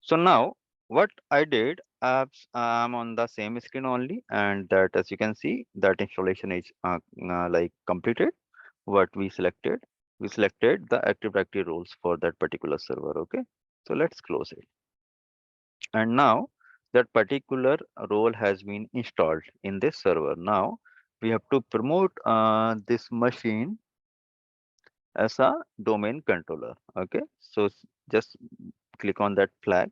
So now what I did, I'm on the same screen only, and that as you can see that installation is like completed. What we selected the Active Directory roles for that particular server. Okay, so let's close it. And now that particular role has been installed in this server. Now we have to promote this machine as a domain controller. Okay, so just click on that flag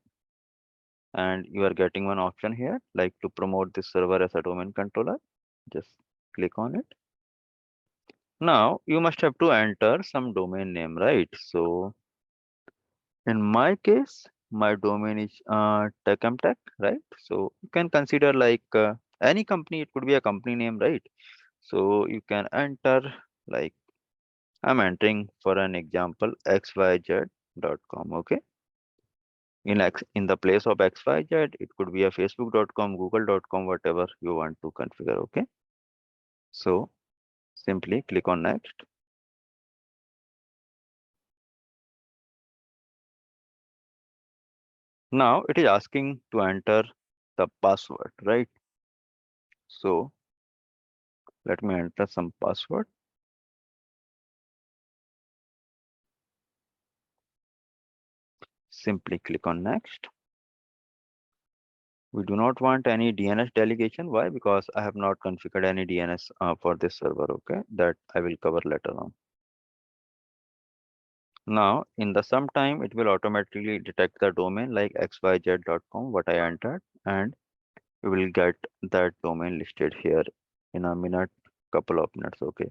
and you are getting one option here like to promote this server as a domain controller. Just click on it. Now you must have to enter some domain name, right? So in my case, my domain is TechMTech, right? So you can consider like any company, it could be a company name, right? So you can enter like I'm entering for an example xyz.com. Okay. In the place of xyz, it could be a facebook.com, google.com, whatever you want to configure. Okay. So simply click on next. Now it is asking to enter the password, right? So let me enter some password. Simply click on next. We do not want any DNS delegation. Why? Because I have not configured any DNS for this server. Okay, that I will cover later on. Now in the sometime it will automatically detect the domain like xyz.com what I entered, and you will get that domain listed here in a minute, couple of minutes. Okay,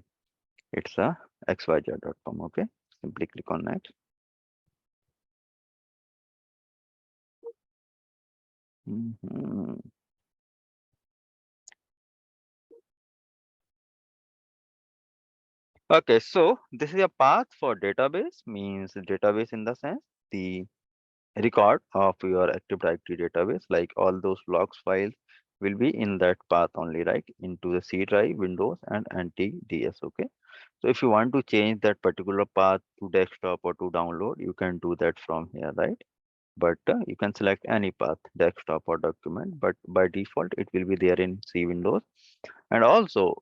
it's a xyz.com. Okay, simply click on next. Mhm. Okay, so this is a path for database, means database in the sense the record of your Active Directory database, like all those logs files will be in that path only, right? Into the C drive, Windows and NTDS. Okay. So if you want to change that particular path to desktop or to download, you can do that from here, right? But you can select any path, desktop or document, but by default it will be there in C Windows. And also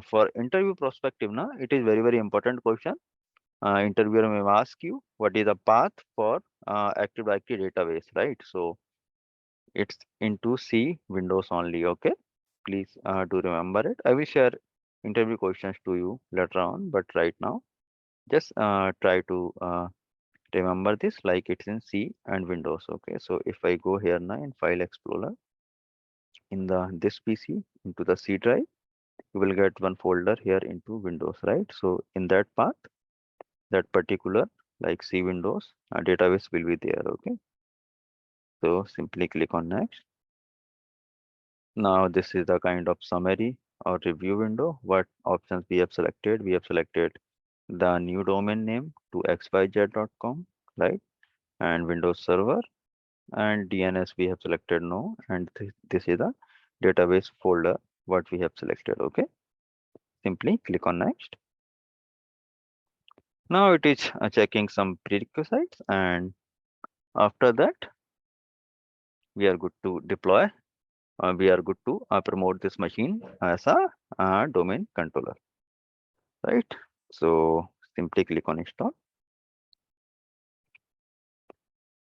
for interview perspective, now it is very important question. Interviewer may ask you what is the path for Active Directory database, right? So it's into C Windows only. Okay, please do remember it. I will share interview questions to you later on, but right now just try to remember this like it's in C and Windows. Okay, so if I go here now in File Explorer in the this PC into the C drive, you will get one folder here into Windows, right? So in that path, that particular like C Windows database will be there. Okay, so simply click on next. Now this is the kind of summary or review window. What options we have selected? We have selected the new domain name to xyz.com, right? And Windows Server and DNS we have selected no, and this is the database folder what we have selected. Okay, simply click on next. Now it is checking some prerequisites, and after that we are good to deploy. We are good to promote this machine as a domain controller, right? So simply click on install.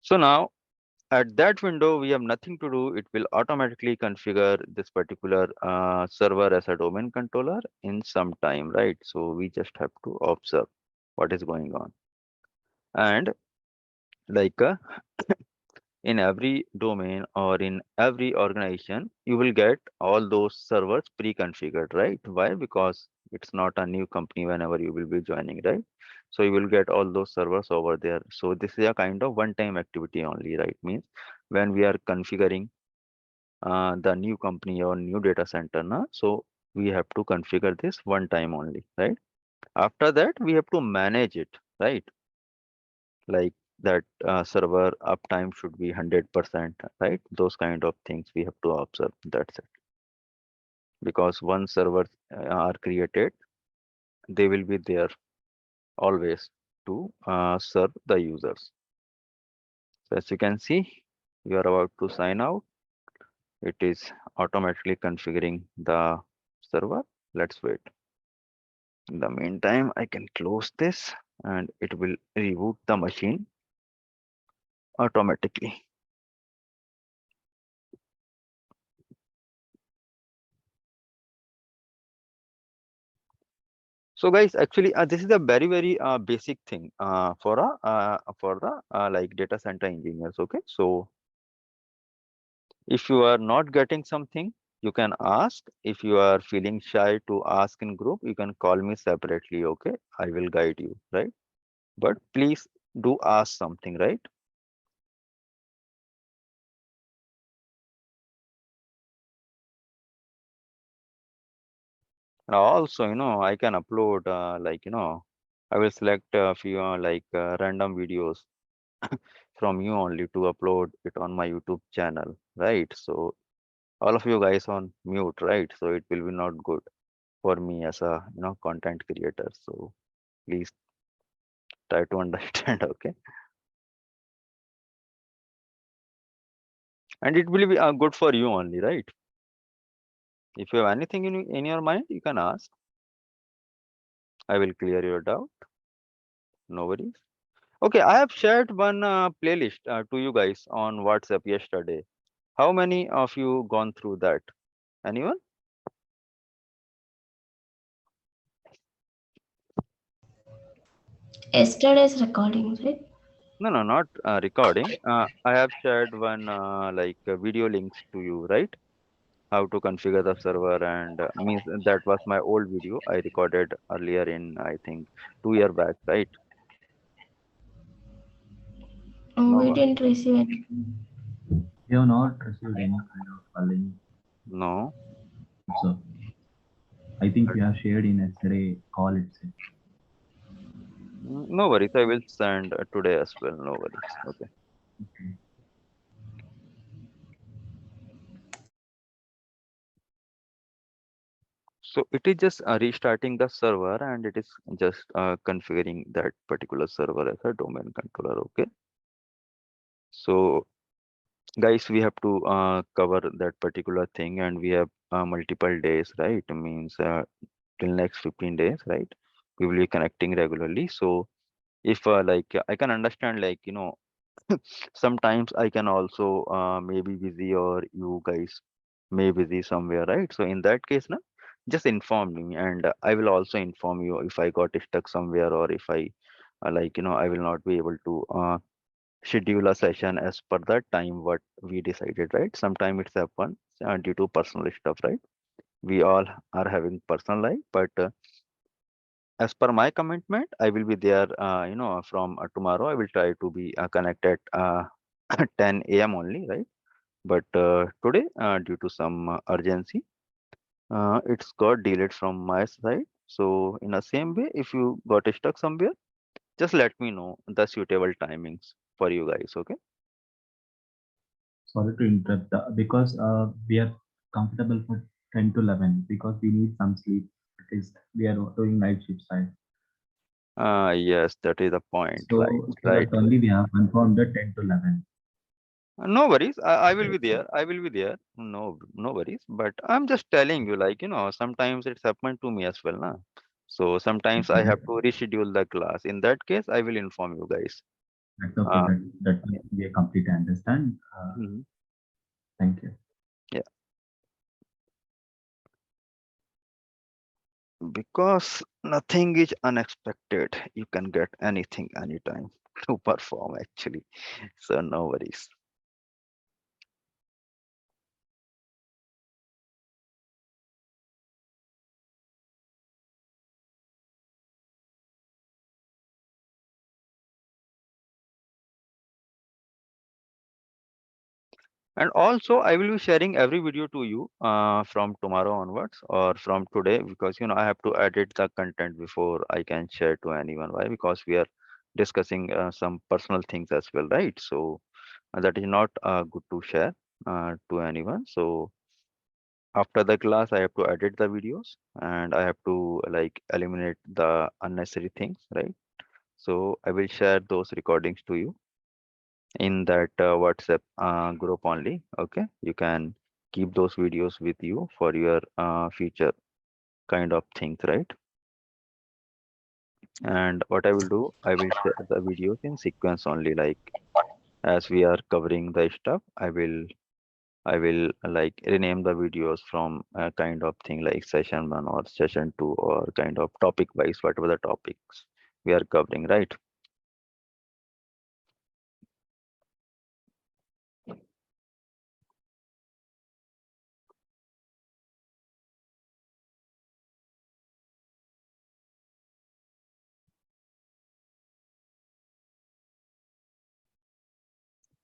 So now at that window, we have nothing to do. It will automatically configure this particular server as a domain controller in some time, right? So we just have to observe what is going on. And like in every domain or in every organization, you will get all those servers pre-configured, right? Why? Because it's not a new company whenever you will be joining, right? So you will get all those servers over there. So this is a kind of one-time activity only, right? Means when we are configuring the new company or new data center, na, so we have to configure this one time only, right? After that, we have to manage it, right? Like that server uptime should be 100%, right? Those kind of things we have to observe. That's it. Because once servers are created, they will be there always to serve the users. So as you can see, You are about to sign out. It is automatically configuring the server. Let's wait. In the meantime, I can close this and it will reboot the machine automatically. So guys, actually, this is a very basic thing for the like data center engineers. Okay, so if you are not getting something, you can ask. If you are feeling shy to ask in group, you can call me separately. Okay, I will guide you, right? But please do ask something, right? Also, I can upload I will select a few random videos from you only to upload it on my YouTube channel, right? So all of you guys on mute, right? So it will be not good for me as a content creator. So please try to understand, okay? And it will be good for you only, right? If you have anything in your mind, you can ask. I will clear your doubt. No worries. Okay, I have shared one playlist to you guys on WhatsApp yesterday. How many of you gone through that? Anyone? Yesterday's recording, right? No, no, not recording. I have shared one video links to you, right? How to configure the server and means that was my old video I recorded earlier in I think 2 year back, right? We No, didn't receive anything. We have not received any kind of a link. no. So I think we have shared in yesterday call itself. No worries. I will send today as well. No worries. Okay. Okay. So it is just restarting the server and it is just configuring that particular server as a domain controller. Okay. So guys, we have to cover that particular thing and we have multiple days, right? Means till next 15 days, right? We will be connecting regularly. So if I can understand sometimes I can also may be busy or you guys may busy somewhere, right? So in that case, na, just inform me and I will also inform you if I got stuck somewhere or if I I will not be able to schedule a session as per the time what we decided, right? Sometime it's happen due to personal stuff, right? We all are having personal life, but as per my commitment, I will be there. From tomorrow, I will try to be connected 10 a.m. only, right? But today, due to some urgency, it's got delayed from my side. So, in the same way, if you got stuck somewhere, just let me know the suitable timings for you guys. Okay. Sorry to interrupt because we are comfortable for 10 to 11 because we need some sleep. Because we are doing night shifts, right? Yes, that is the point. Right. So Right. that only we have confirmed the 10 to 11. No worries. I will be there. I will be there. No worries. But I'm just telling you, sometimes it's happened to me as well, na. So sometimes I have Okay. to reschedule the class. In that case, I will inform you guys. That's okay. Uh, That yeah. we are completely understand. Mhm. Thank you. Yeah. Because nothing is unexpected. You can get anything anytime to perform actually. So no worries. And also, I will be sharing every video to you from tomorrow onwards or from today because I have to edit the content before I can share to anyone. Why? Because we are discussing some personal things as well, right? So that is not good to share to anyone. So after the class, I have to edit the videos and I have to eliminate the unnecessary things, right? So I will share those recordings to you. in that WhatsApp group only. Okay, you can keep those videos with you for your future kind of things, right? And what I will do, I will share the videos in sequence only. Like as we are covering the stuff, I will like rename the videos from a kind of thing like session one or session two or kind of topic wise, whatever the topics we are covering, right?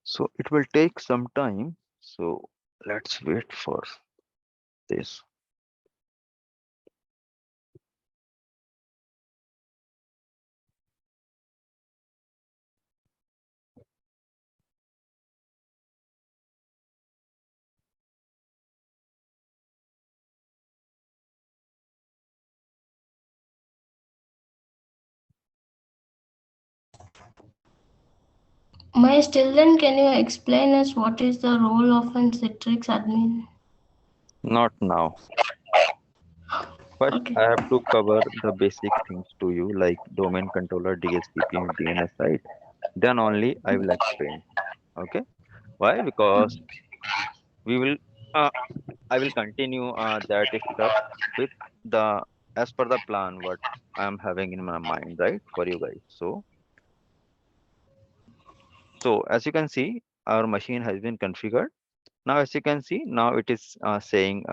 So it will take some time. So let's wait for this. My still then, can you explain us what is the role of an Citrix admin? Not now. First, Okay. I have to cover the basic things to you like domain controller, DHCP, and DNS, right? Then only I will explain. Okay. Why? Because we will, uh, I will continue that stuff with the as per the plan what I'm having in my mind, right, for you guys. So as you can see, our machine has been configured. Now, as you can see, now it is saying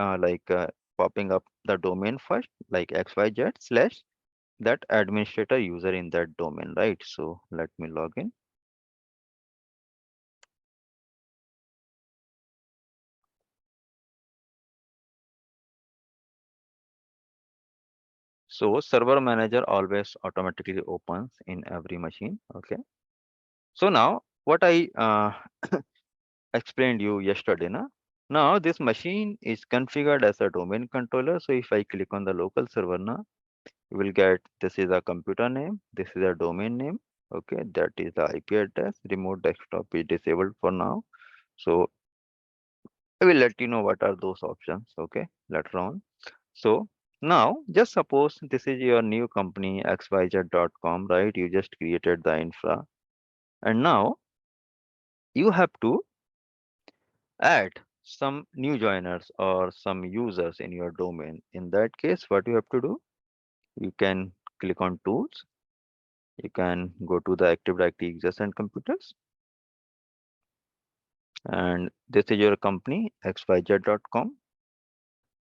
popping up the domain first, like XYZ slash that administrator user in that domain, right? So let me log in. So server manager always automatically opens in every machine. Okay. So now what I explained you yesterday, na? Now this machine is configured as a domain controller. So if I click on the local server now, you will get this is a computer name, this is a domain name. Okay, that is the IP address. Remote desktop is disabled for now. So I will let you know what are those options. Okay, later on. So now just suppose this is your new company xyz.com, right? You just created the infra and now you have to add some new joiners or some users in your domain. In that case, what you have to do, you can click on tools. You can go to the Active Directory users and computers. And this is your company xyz.com.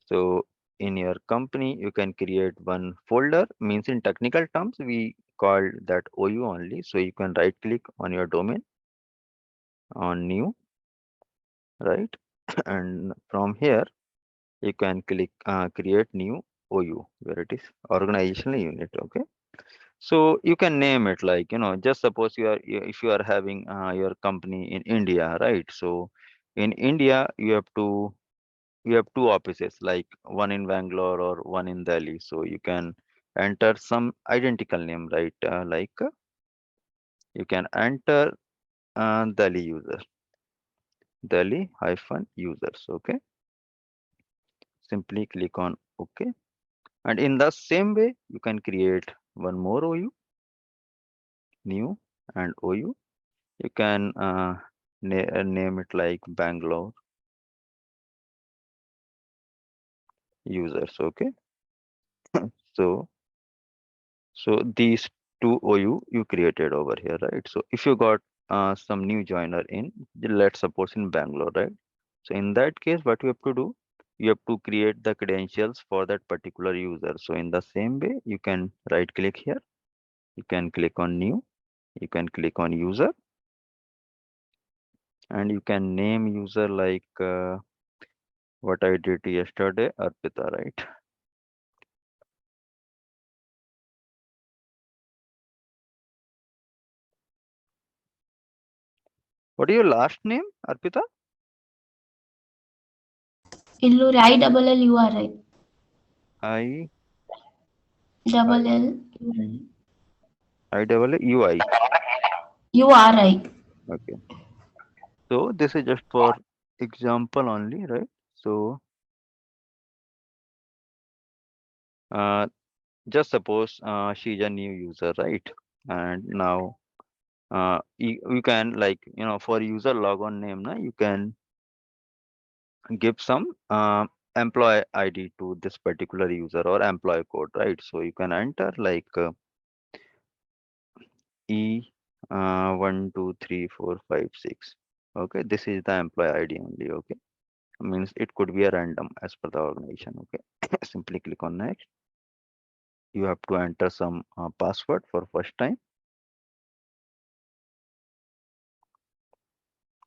So in your company, you can create one folder, means in technical terms, we call that OU only. So you can right click on your domain on new, right? And from here, you can click create new OU where it is organizational unit. Okay. So you can name it like, just suppose if you are having your company in India, right? So in India, you have two offices, like one in Bangalore or one in Delhi. So you can enter some identical name, right? You can enter Delhi user, Delhi hyphen users. Okay. Simply click on OK. And in the same way, you can create one more OU, new and OU. You can name it like Bangalore users. Okay. So So these two OU you created over here, right? So if you got some new joiner in, let's suppose in Bangalore, right? So in that case, what you have to do, you have to create the credentials for that particular user. So in the same way, you can right click here, you can click on new, you can click on user, and you can name user like what I did yesterday, Arpita, right? What is your last name, Arpita? Illuri, I double L, you are right. I Double I L, I double U I. you are right. Okay. So this is just for example only, right? So uh, just suppose she's a new user, right? And now you can, like, for user logon name, na, you can give some employee ID to this particular user or employee code, right? So you can enter like E 1 2 3 4 5 6. Okay, this is the employee ID only. Okay, means it could be a random as per the organization. Okay, simply click on next. You have to enter some password for first time.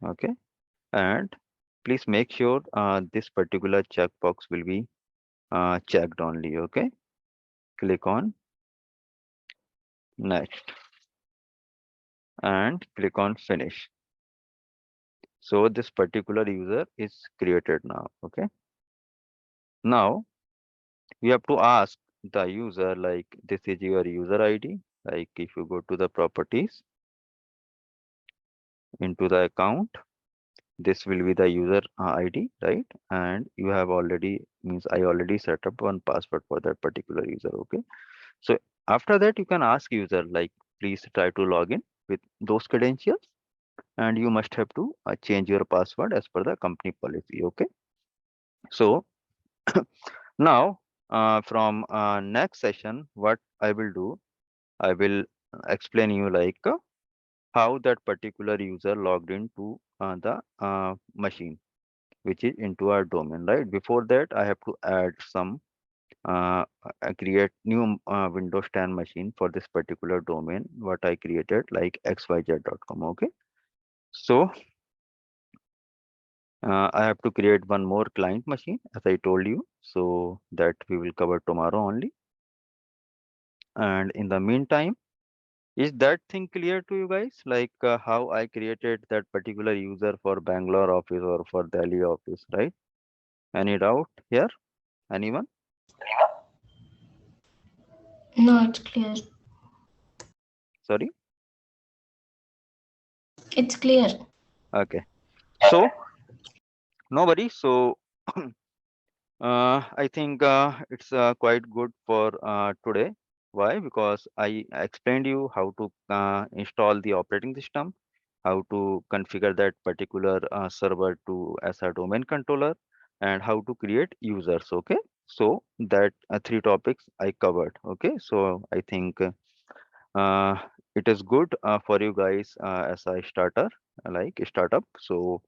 Okay, and please make sure this particular checkbox will be checked only. Okay, click on next and click on finish. So this particular user is created now. Okay, now you have to ask the user, like, this is your user ID. Like, if you go to the properties into the account, this will be the user ID, right? And you have already, means I already set up one password for that particular user. Okay, so after that you can ask user, like, please try to log in with those credentials, and you must have to change your password as per the company policy. Okay, so now from next session, what I will do, I will explain you, like, how that particular user logged into the machine which is into our domain, right? Before that, I have to add some create new Windows 10 machine for this particular domain what I created, like xyz.com. Okay, so I have to create one more client machine as I told you, so that we will cover tomorrow only. And in the meantime, is that thing clear to you guys? Like how I created that particular user for Bangalore office or for Delhi office, right? Any doubt here? Anyone? No, it's clear. Sorry? It's clear. Okay. So, no worries. So, I think it's quite good for today. Why? Because I explained you how to install the operating system, how to configure that particular server to as a domain controller, and how to create users. Okay, so that three topics I covered. Okay, so I think uh, it is good for you guys as a starter, like startup. So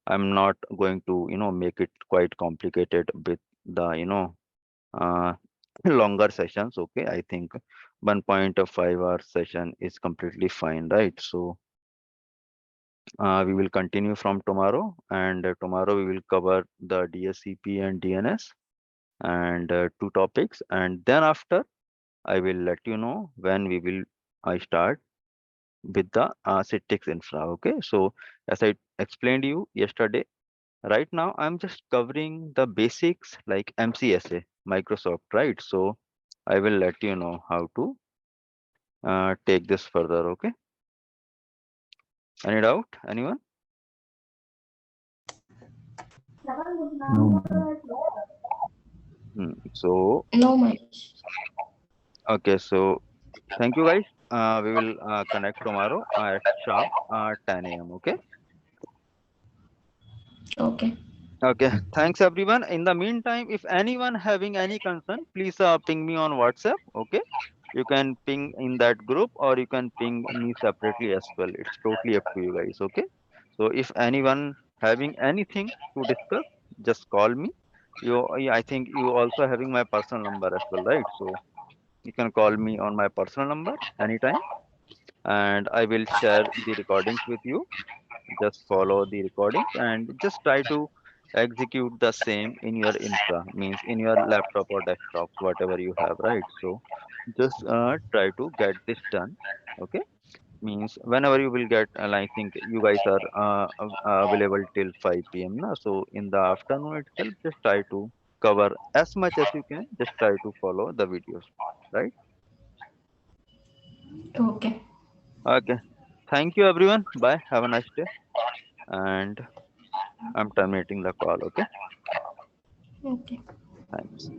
I'm not going to make it quite complicated with the uh, longer sessions. Okay, I think 1.5 hour session is completely fine, right? So we will continue from tomorrow, and tomorrow we will cover the DSCP and DNS and two topics, and then after I will let you know when we will I start with the Citrix infra. Okay, so as I explained you yesterday, right now I'm just covering the basics like MCSA, Microsoft, right? So I will let you know how to take this further. Okay, any doubt, anyone? No. So No, Mahesh. okay, so thank you guys. We will connect tomorrow at sharp 10 a.m. Okay. Okay. Okay. Thanks everyone. In the meantime, if anyone having any concern, please ping me on WhatsApp. Okay. You can ping in that group or you can ping me separately as well. It's totally up to you guys. Okay. So if anyone having anything to discuss, just call me. I think you also having my personal number as well, right? So you can call me on my personal number anytime, and I will share the recordings with you. Just follow the recordings and just try to execute the same in your infra, means in your laptop or desktops, whatever you have, right? So just try to get this done. Okay, means whenever you will get, I think you guys are available till 5 p.m. na? So in the afternoon itself, just try to cover as much as you can. Just try to follow the videos, right? Okay. Okay. Thank you, everyone. Bye. Have a nice day. and I'm terminating the call. Okay. Okay. Thanks.